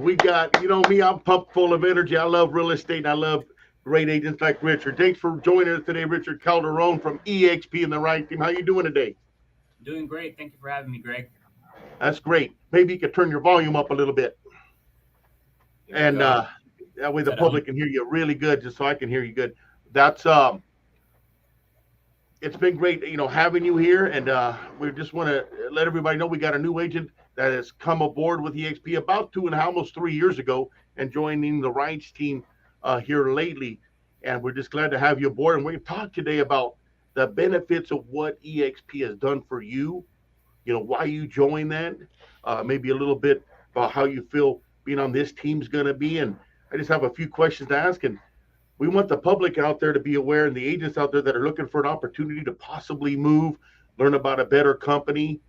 we got, me, I'm pumped full of energy. I love real estate and I love great agents like Richard. Thanks for joining us today, Richard Calderon from EXP and the Reitz Team. How you doing today? Doing great. Thank you for having me, Greg. That's great. Maybe you could turn your volume up a little bit. Here we And go. that way Is the that on? public can hear you really good, just so I can hear you good. That's it's been great, having you here, and we just want to let everybody know we got a new agent that has come aboard with EXP about two and almost 3 years ago, and joining the Reitz team here lately. And we're just glad to have you aboard. And we're going to talk today about the benefits of what EXP has done for you. Why you joined that, maybe a little bit about how you feel being on this team's going to be. And I just have a few questions to ask. And we want the public out there to be aware, and the agents out there that are looking for an opportunity to possibly move, learn about a better company,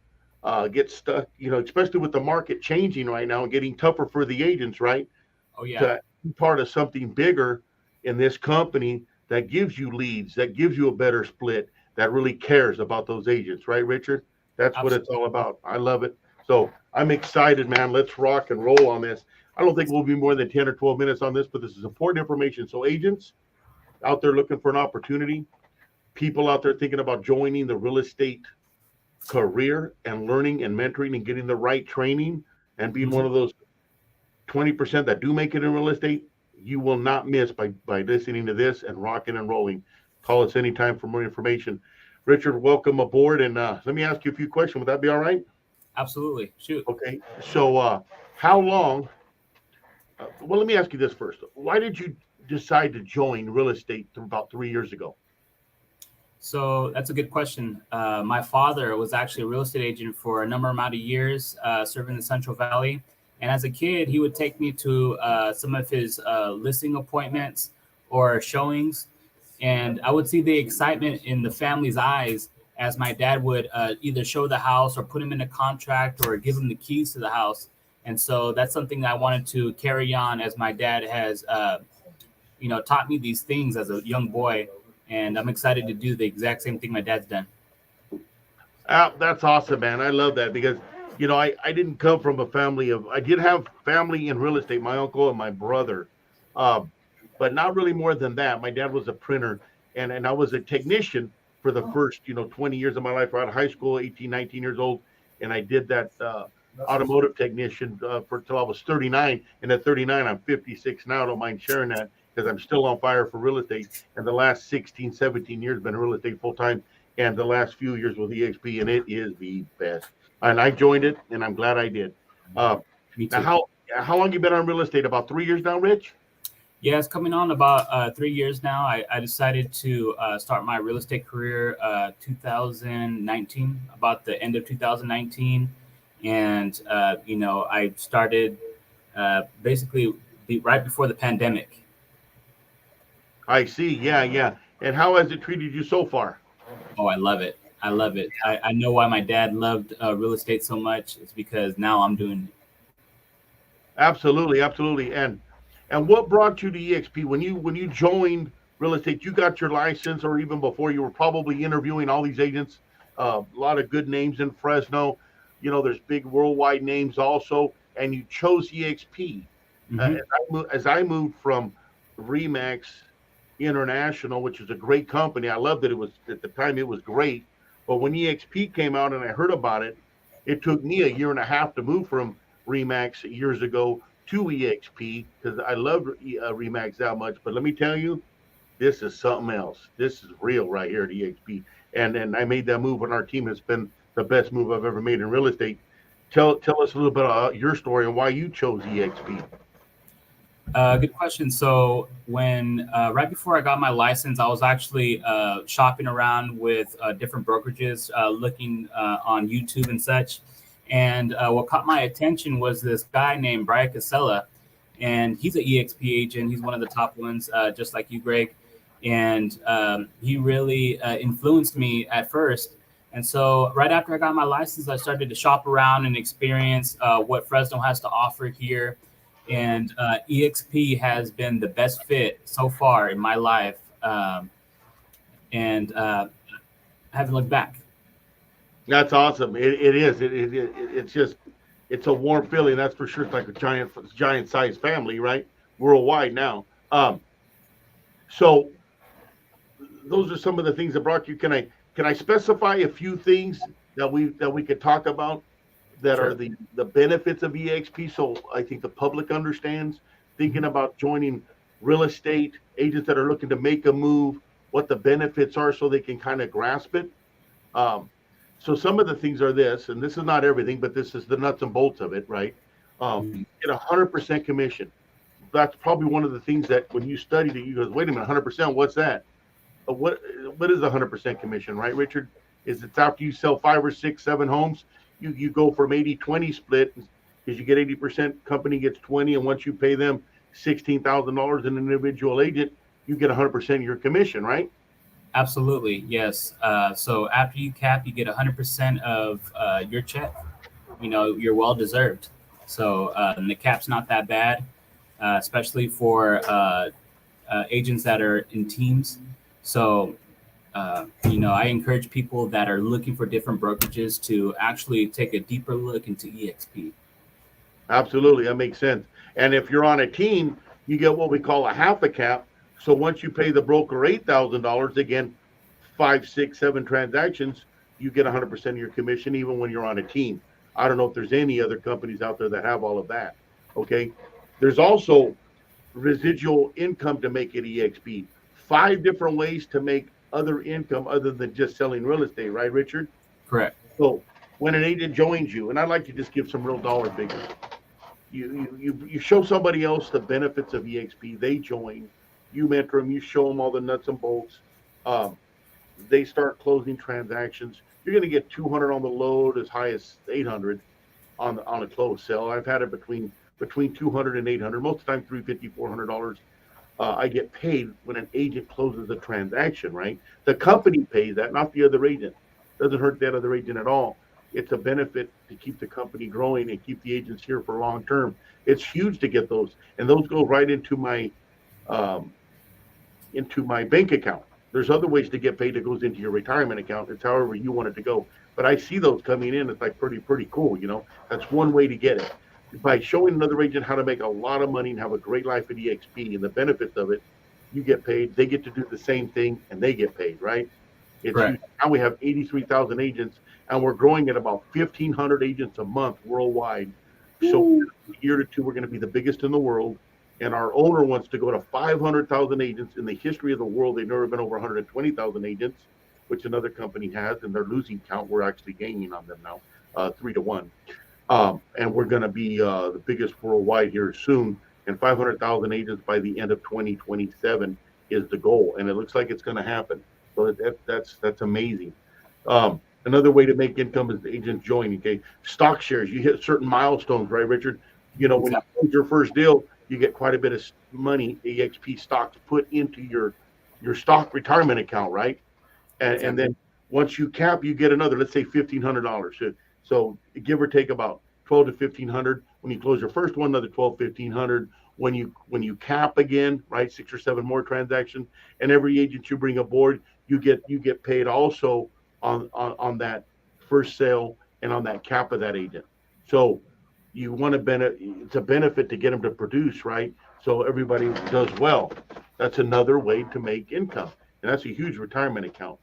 get stuck, especially with the market changing right now and getting tougher for the agents, right? Oh yeah, To be part of something bigger in this company that gives you leads, that gives you a better split, that really cares about those agents, right, Richard? That's what it's absolutely. all about. I love it. So I'm excited, man. Let's rock and roll on this. I don't think we'll be more than 10 or 12 minutes on this, but this is important information. So agents out there looking for an opportunity, people out there thinking about joining the real estate career and learning and mentoring and getting the right training and being one Mhm. of those 20% that do make it in real estate, you will not miss by listening to this and rocking and rolling. Call us anytime for more information. Richard, welcome aboard. And let me ask you a few questions. Would that be all right? Absolutely. Shoot. Okay. So, how long? Well, let me ask you this first. Why did you decide to join real estate about 3 years ago? So that's a good question. My father was actually a real estate agent for a number amount of years, serving the Central Valley. And as a kid, he would take me to some of his listing appointments or showings, and I would see the excitement in the family's eyes as my dad would either show the house or put him in a contract or give him the keys to the house. And so that's something that I wanted to carry on as my dad has, taught me these things as a young boy. And I'm excited to do the exact same thing my dad's done. That's awesome, man. I love that because, I didn't come from a family of, I did have family in real estate, my uncle and my brother, uh, but not really more than that. My dad was a printer, and I was a technician for the first, 20 years of my life, right out of high school, 18, 19 years old. And I did that automotive technician for till I was 39. And at 39, I'm 56 now. I don't mind sharing that because I'm still on fire for real estate. And the last 16, 17 years been in real estate full time, and the last few years with EXP, and it is the best. And I joined it, and I'm glad I did. Uh, Me now, too. how long you been on real estate? About 3 years now, Rich? Yeah, it's coming on about 3 years now. I decided to start my real estate career 2019, about the end of 2019. And, I started basically right before the pandemic. I see. Yeah, yeah. And how has it treated you so far? Oh, I love it. I love it. I know why my dad loved real estate so much. It's because now I'm doing it. Absolutely, absolutely. And what brought you to EXP when you joined real estate? You got your license, or even before, you were probably interviewing all these agents. A lot of good names in Fresno. There's big worldwide names also, and you chose EXP. Hmm. As I moved from Remax International, which is a great company, I loved it. It was at the time it was great, but when EXP came out and I heard about it, it took me a year and a half to move from Remax years ago to EXP because I loved Remax that much. But let me tell you, this is something else. This is real right here at EXP, and I made that move, and our team has been the best move I've ever made in real estate. Tell us a little bit about your story and why you chose EXP. Good question. So when right before I got my license, I was actually shopping around with different brokerages, looking on YouTube and such. And what caught my attention was this guy named Brian Casella, and he's an EXP agent. He's one of the top ones, just like you, Greg. And he really influenced me at first. And so right after I got my license, I started to shop around and experience what Fresno has to offer here. And EXP has been the best fit so far in my life, and I haven't looked back. That's awesome. It is. It's just it's a warm feeling, that's for sure. It's like a giant sized family, right? Worldwide now. So those are some of the things that brought you. Can I specify a few things that we could talk about that are Sure. the benefits of EXP, so I think the public understands, thinking Mhm. about joining real estate agents that are looking to make a move, what the benefits are so they can kind of grasp it. Um, so some of the things are this, and this is not everything, but this is the nuts and bolts of it, right? Mhm. Get 100% commission. That's probably one of the things that when you studied it, you go, wait a minute, 100%, what's that? What is 100% commission, right, Richard? Is it's after you sell 5 or 6, 7 homes, you go from 80-20 split because you get 80%, company gets 20, and once you pay them $16,000 an individual agent, you get 100% of your commission, right? Absolutely, yes. So after you cap, you get 100% of your check. You know, you're well deserved. So and the cap's not that bad, especially for agents that are in teams. So you know, I encourage people that are looking for different brokerages to actually take a deeper look into EXP. Absolutely, that makes sense. And if you're on a team, you get what we call a half a cap. So once you pay the broker $8,000, again, 5, 6, 7 transactions, you get 100% of your commission, even when you're on a team. I don't know if there's any other companies out there that have all of that. Okay, there's also residual income to make it EXP. 5 different ways to make other income other than just selling real estate, right, Richard? Correct. So when an agent joins you, and I'd like to just give some real dollar figures, you show somebody else the benefits of EXP. They join, you mentor them, you show them all the nuts and bolts. Um, they start closing transactions. You're going to get 200 on the load, as high as 800 on a closed sale. I've had it between 200 and 800. Most of the time, 350, $400. I get paid when an agent closes a transaction. Right, the company pays that, not the other agent. Doesn't hurt that other agent at all. It's a benefit to keep the company growing and keep the agents here for long term. It's huge to get those, and those go right um, into my bank account. There's other ways to get paid that goes into your retirement account. It's however you want it to go. But I see those coming in. It's like pretty cool. That's one way to get it. By showing another agent how to make a lot of money and have a great life at EXP and the benefits of it, you get paid. They get to do the same thing and they get paid, right? It's huge. Correct. Now we have 83,000 agents and we're growing at about 1,500 agents a month worldwide. So a year to two, we're going to be the biggest in the world. And our owner wants to go to 500,000 agents. In the history of the world, they've never been over 120,000 agents, which another company has, and they're losing count. We're actually gaining on them now, 3-1. And we're going to be the biggest worldwide here soon. And 500,000 agents by the end of 2027 is the goal, and it looks like it's going to happen. So that's amazing. Another way to make income is the agent joining. Okay, stock shares. You hit certain milestones, right, Richard? When you Exactly. close your first deal, you get quite a bit of money, EXP stocks, put into your stock retirement account, right? And Exactly. then once you cap, you get another, let's say $1,500. So give or take about 12 to 1,500. When you close your first one, another 12, 1,500. When you cap again, right, 6 or 7 more transactions, and every agent you bring aboard, you get paid also on that first sale and on that cap of that agent. So you want to benefit. It's a benefit to get them to produce, right? So everybody does well. That's another way to make income, and that's a huge retirement account.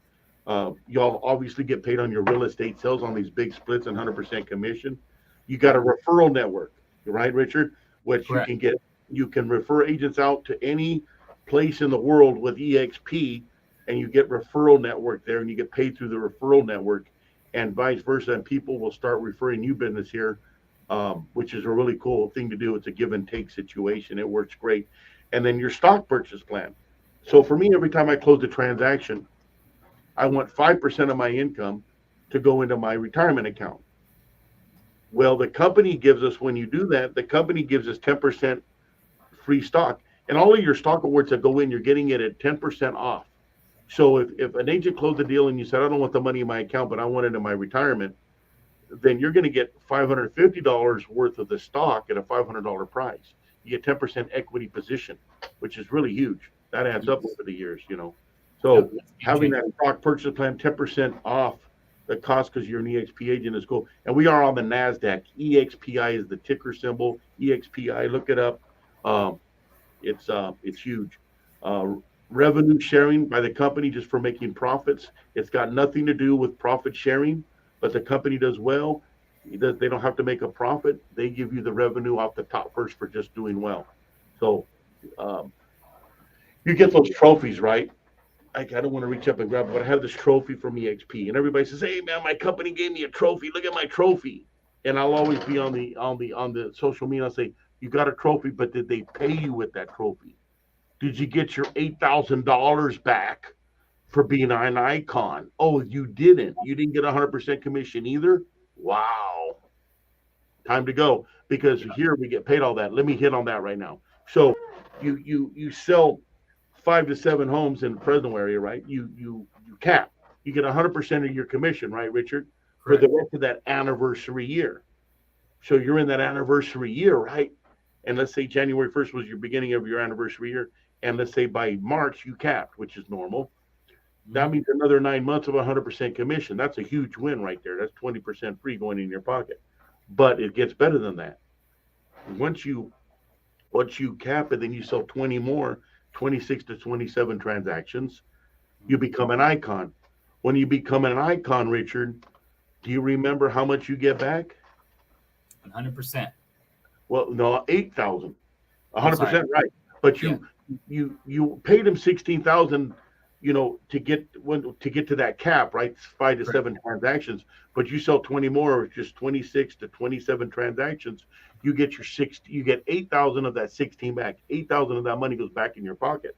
Y'all obviously get paid on your real estate sales on these big splits and 100% commission. You got a referral network, right, Richard? Which you Correct. can get. You can refer agents out to any place in the world with EXP, and you get referral network there, and you get paid through the referral network, and vice versa. And people will start referring you business here, which is a really cool thing to do. It's a give and take situation. It works great. And then your stock purchase plan. So for me, every time I close a transaction, I want 5% of my income to go into my retirement account. Well, the company gives us, when you do that, the company gives us 10% free stock. And all of your stock awards that go in, you're getting it at 10% off. So if an agent closed a deal and you said, I don't want the money in my account, but I want it in my retirement, then you're going to get $550 worth of the stock at a $500 price. You get 10% equity position, which is really huge. That adds up Yes. over the years. Yep. So That's a game having that changer. stock purchase plan 10% off the cost because you're an EXP agent is cool. And we are on the NASDAQ. EXPI is the ticker symbol. EXPI, look it up. Um, it's huge. Uh, Revenue sharing by the company just for making profits. It's got nothing to do with profit sharing, but the company does well. They don't have to make a profit. They give you the revenue off the top first for just doing well. So um, you get those trophies, right? I don't want to reach up and grab it, but I have this trophy from EXP, and everybody says, "Hey, man, my company gave me a trophy. Look at my trophy." And I'll always be on the social media. I'll say, "You got a trophy, but did they pay you with that trophy? Did you get your $8,000 back for being an icon? Oh, you didn't. You didn't get 100% commission either. Wow, time to go because here we get paid all that. Let me hit on that right now. So you sell 5 to 7 homes in the Fresno area, right? You cap. You get 100% of your commission, right, Richard, for Correct. the rest of that anniversary year. So you're in that anniversary year, right? And let's say January 1st was your beginning of your anniversary year, and let's say by March you capped, which is normal. That means another 9 months of 100% commission. That's a huge win right there. That's 20% free going in your pocket. But it gets better than that. Once you cap it, then you sell 20 more, 26 to 27 transactions. You become an icon. When you become an icon, Richard, do you remember how much you get back? 100%. Well, no, 8,000. I'm sorry. 100% right. But Yeah. you paid him 16,000, to get to that cap, right? 5 to 7 transactions. But you sell 20 more, just 26 to 27 transactions. You get 8,000 of that 16 back. 8,000 of that money goes back in your pocket.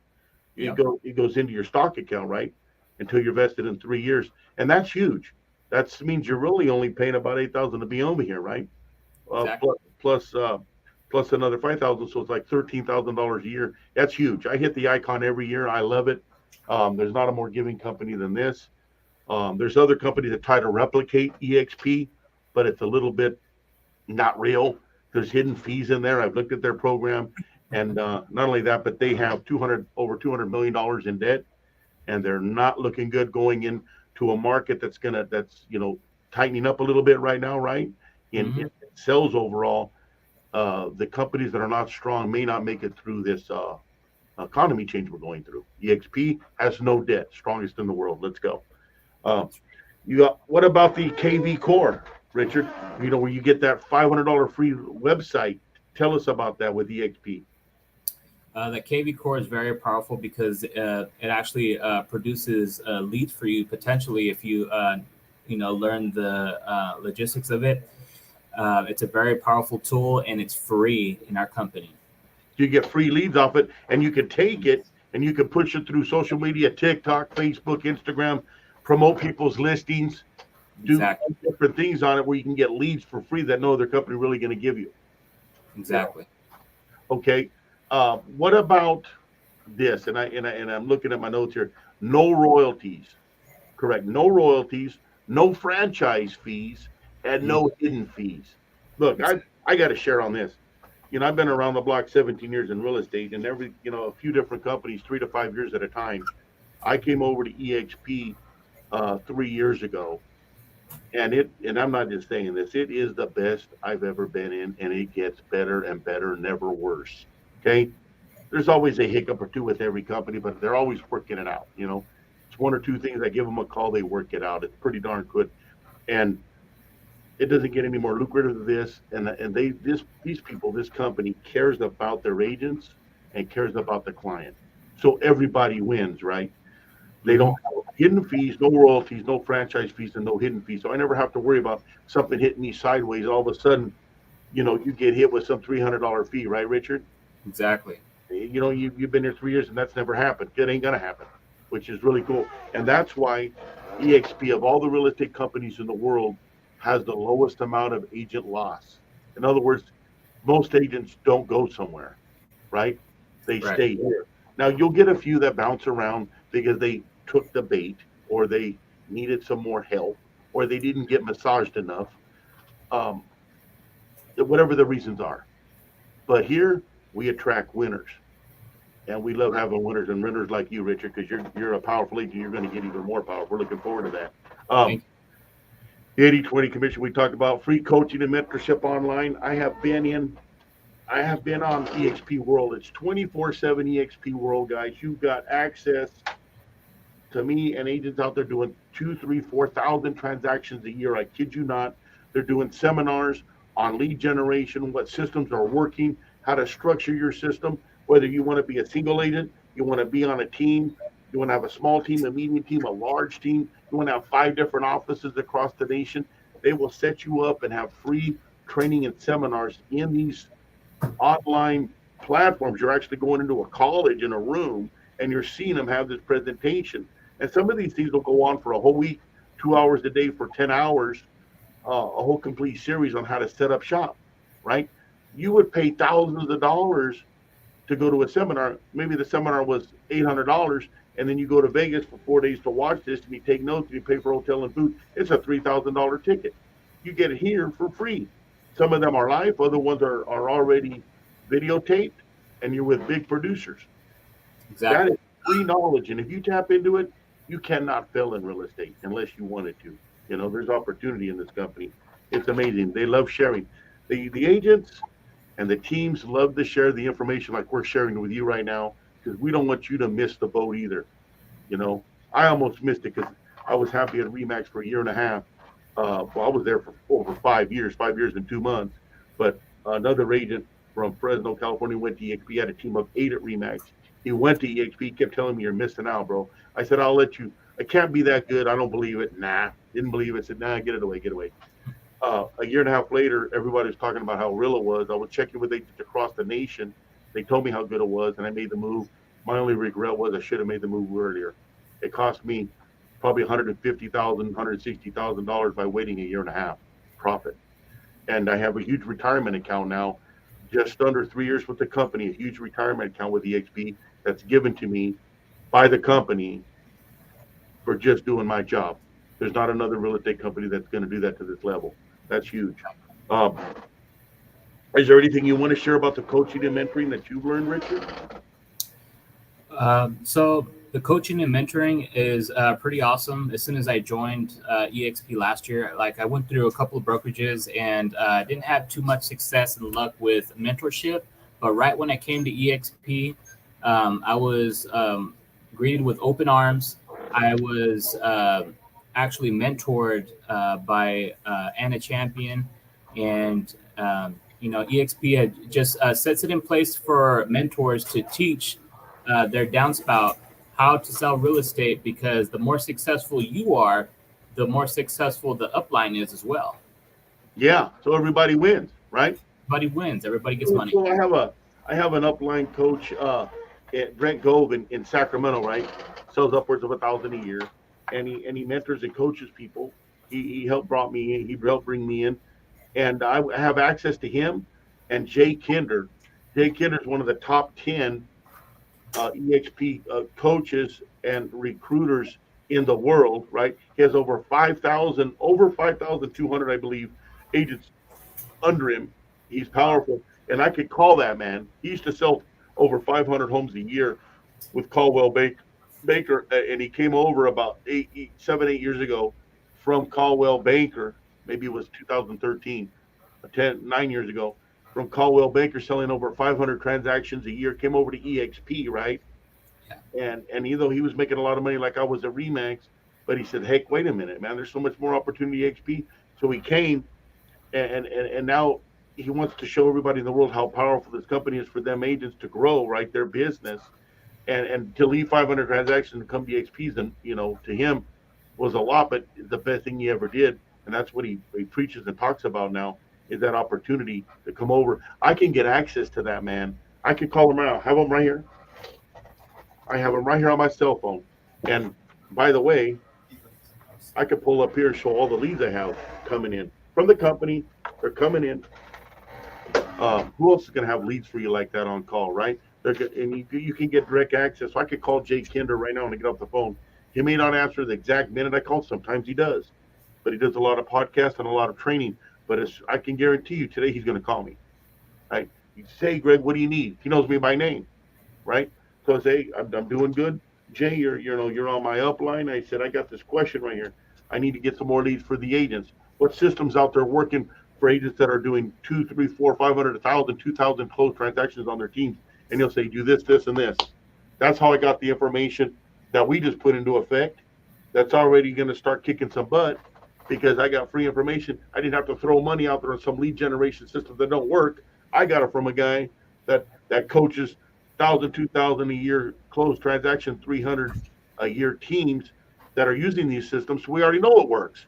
Yep. It goes into your stock account, right? Until you're vested in 3 years, and that's huge. That means you're really only paying about 8,000 to be over here, right? Exactly. Plus another 5,000, so it's like $13,000 a year. That's huge. I hit the icon every year. I love it. There's not a more giving company than this. There's other companies that try to replicate EXP, but it's a little bit not real. There's hidden fees in there. I've looked at their program, and not only that, but they have over $200 million in debt, and they're not looking good going into a market that's tightening up a little bit right now, right? In sales overall, the companies that are not strong may not make it through this economy change we're going through. EXP has no debt, strongest in the world. Let's go. What about the KV Core, Richard? Where you get that $500 free website. Tell us about that with EXP. The KV Core is very powerful because it actually produces leads for you potentially if you learn the logistics of it. It's a very powerful tool and it's free in our company. You get free leads off it, and you can take it and you can push it through social media, TikTok, Facebook, Instagram, promote people's listings, do different things on it where you can get leads for free that no other company really going to give you. Exactly. Okay. What about this? And I'm looking at my notes here. No royalties. Correct. No royalties, no franchise fees, and no hidden fees. Look, I got to share on this. I've been around the block 17 years in real estate, and a few different companies, 3 to 5 years at a time. I came over to EXP 3 years ago, and I'm not just saying this. It is the best I've ever been in, and it gets better and better, never worse. Okay, there's always a hiccup or two with every company, but they're always working it out. It's 1 or 2 things. I give them a call, they work it out. It's pretty darn good, and it doesn't get any more lucrative than this. And these people, this company cares about their agents and cares about the client. So everybody wins, right? They don't have hidden fees, no royalties, no franchise fees, and no hidden fees. So I never have to worry about something hitting me sideways. All of a sudden, you get hit with some $300 fee, right, Richard? Exactly. You've been here 3 years and that's never happened. It ain't gonna happen, which is really cool. And that's why EXP, of all the real estate companies in the world, has the lowest amount of agent loss. In other words, most agents don't go somewhere, right? They stay here. Now you'll get a few that bounce around because they took the bait, or they needed some more help, or they didn't get massaged enough, whatever the reasons are. But here we attract winners, and we love having winners and winners like you, Richard, because you're a powerful agent. You're going to get even more powerful. We're looking forward to that. The 80/20 commission we talked about, free coaching and mentorship online. I have been on EXP World. It's 24/7 EXP World, guys. You've got access to me and agents out there doing 2, 3, 4,000 transactions a year. I kid you not. They're doing seminars on lead generation, what systems are working, how to structure your system, whether you want to be a single agent, you want to be on a team, you want to have a small team, a medium team, a large team, you want to have 5 different offices across the nation. They will set you up and have free training and seminars in these online platforms. You're actually going into a college in a room and you're seeing them have this presentation. And some of these things will go on for a whole week, 2 hours a day for 10 hours, a whole complete series on how to set up shop, right? You would pay thousands of dollars to go to a seminar. Maybe the seminar was $800, and then you go to Vegas for 4 days to watch this, and you take notes, and you pay for hotel and food. It's a $3,000 ticket. You get it here for free. Some of them are live, other ones are already videotaped, and you're with big producers. Exactly. That is free knowledge, and if you tap into it, you cannot fail in real estate unless you wanted to. You know, there's opportunity in this company. It's amazing. They love sharing. The agents and the teams love to share the information like we're sharing with you right now because we don't want you to miss the boat either. You know, I almost missed it because I was happy at Remax for a year and a half. Well, I was there for over 5 years, 5 years and 2 months. But another agent from Fresno, California, went to EXP, had a team of 8 at Remax. He went to EXP, kept telling me, "You're missing out, bro." I said, "I'll let you. I can't be that good. I don't believe it." Nah, didn't believe it. I said, "Nah, get it away, get away." A year and a half later, everybody was talking about how real it was. I was checking with agents across the nation. They told me how good it was, and I made the move. My only regret was I should have made the move earlier. It cost me probably $150,000, $160,000 by waiting a year and a half profit. And I have a huge retirement account now, just under 3 years with the company, a huge retirement account with EXP that's given to me by the company for just doing my job. There's not another real estate company that's going to do that to this level. That's huge. Um, is there anything you want to share about the coaching and mentoring that you've learned, Richard? So the coaching and mentoring is pretty awesome. As soon as I joined EXP last year, like I went through a couple of brokerages and didn't have too much success and luck with mentorship. But right when I came to EXP, I was greeted with open arms. I was actually mentored by Anna Champion, and EXP had just sets it in place for mentors to teach their downspout how to sell real estate, because the more successful you are, the more successful the upline is as well. Yeah, so everybody wins, right? Everybody wins. Everybody gets money. So I have an upline coach, Brent Gove in Sacramento, right? Sells upwards of 1,000 a year, and he mentors and coaches people. He helped brought me in. He helped bring me in, and I have access to him and Jay Kinder. Jay Kinder is one of the top 10 EXP coaches and recruiters in the world, right? He has over 5,200, I believe, agents under him. He's powerful, and I could call that man. He used to sell over 500 homes a year with Caldwell Banker, and he came over about 7, 8 years ago from Caldwell Banker. Maybe it was 2013, 9 years ago, from Caldwell Banker, selling over 500 transactions a year. Came over to EXP, right? Yeah. And even though he was making a lot of money, like I was at Remax, but he said, "Heck, wait a minute, man. There's so much more opportunity at EXP." So he came, and now he wants to show everybody in the world how powerful this company is for them agents to grow, right, their business, and to leave 500 transactions and come to EXPs, and to him was a lot, but the best thing he ever did, and that's what he preaches and talks about now, is that opportunity to come over. I can get access to that, man. I can call him out. I have him right here. I have him right here on my cell phone. And by the way, I could pull up here and show all the leads I have coming in from the company. They're coming in. Who else is going to have leads for you like that on call, right? And you can get direct access. So I could call Jay Kinder right now and get off the phone. He may not answer the exact minute I call. Sometimes he does. But he does a lot of podcasts and a lot of training. But I can guarantee you today he's going to call me, right? You say, "Greg, what do you need?" He knows me by name, right? So I say, I'm doing good. Jay, you're on my upline. I said, "I got this question right here. I need to get some more leads for the agents. What systems out there working for agents that are doing 2, 3, 4, 500, 1,000, 2,000 closed transactions on their teams? And he'll say, do this, this, and this. That's how I got the information that we just put into effect. That's already going to start kicking some butt because I got free information. I didn't have to throw money out there on some lead generation systems that don't work. I got it from a guy that coaches 1,000, 2,000 a year closed transaction, 300 a year teams that are using these systems. So we already know it works.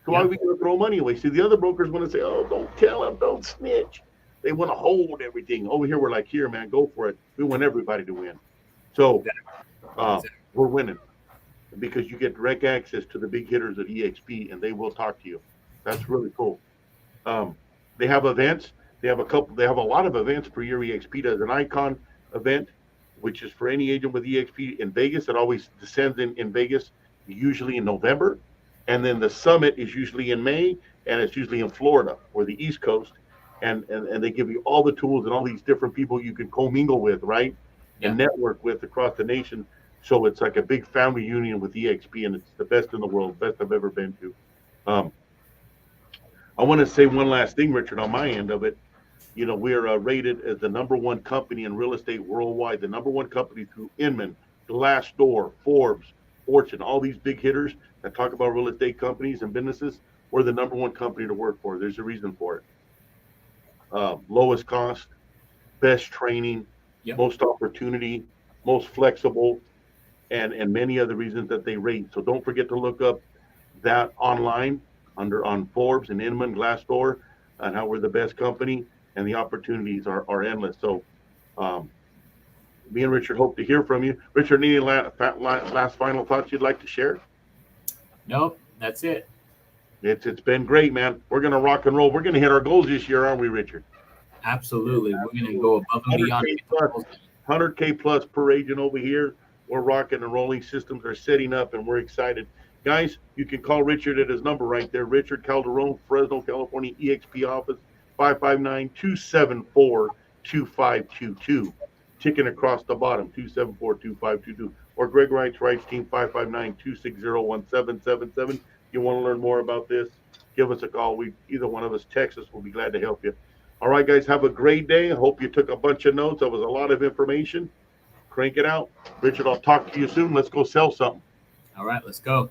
So why are we going to throw money away? See, the other brokers want to say, oh, don't tell them, don't snitch. They want to hold everything. Over here, we're like, here, man, go for it. We want everybody to win. So we're winning because you get direct access to the big hitters at EXP, and they will talk to you. That's really cool. They have events. They have a lot of events per year. EXP does an icon event, which is for any agent with EXP in Vegas. It always descends in Vegas, usually in November. And then the summit is usually in May, and it's usually in Florida or the East Coast. And they give you all the tools and all these different people you can commingle with, right? And network with across the nation. So it's like a big family union with EXP, and it's the best in the world, best I've ever been to. I want to say one last thing, Richard, on my end of it. You know, we're rated as the #1 company in real estate worldwide, the #1 company through Inman, Glassdoor, Forbes, Fortune, all these big hitters that talk about real estate companies and businesses. We're the #1 company to work for. There's a reason for it. Lowest cost, best training, most opportunity, most flexible, and many other reasons that they rate. So don't forget to look up that online on Forbes and Inman, Glassdoor, and how we're the best company, and the opportunities are endless. So me and Richard hope to hear from you. Richard, any last final thoughts you'd like to share? Nope, that's it. It's been great, man. We're going to rock and roll. We're going to hit our goals this year, aren't we, Richard? Absolutely. We're going to go above and beyond. 100K plus per agent over here. We're rocking and rolling. Systems are setting up, and we're excited. Guys, you can call Richard at his number right there. Richard Calderon, Fresno, California, EXP office, 559-274-2522. Ticking across the bottom, 274-2522. Or Greg Reitz Team, 559-260-1777. If you want to learn more about this, give us a call. Either one of us, text us. We'll be glad to help you. All right, guys, have a great day. I hope you took a bunch of notes. That was a lot of information. Crank it out. Richard, I'll talk to you soon. Let's go sell something. All right, let's go.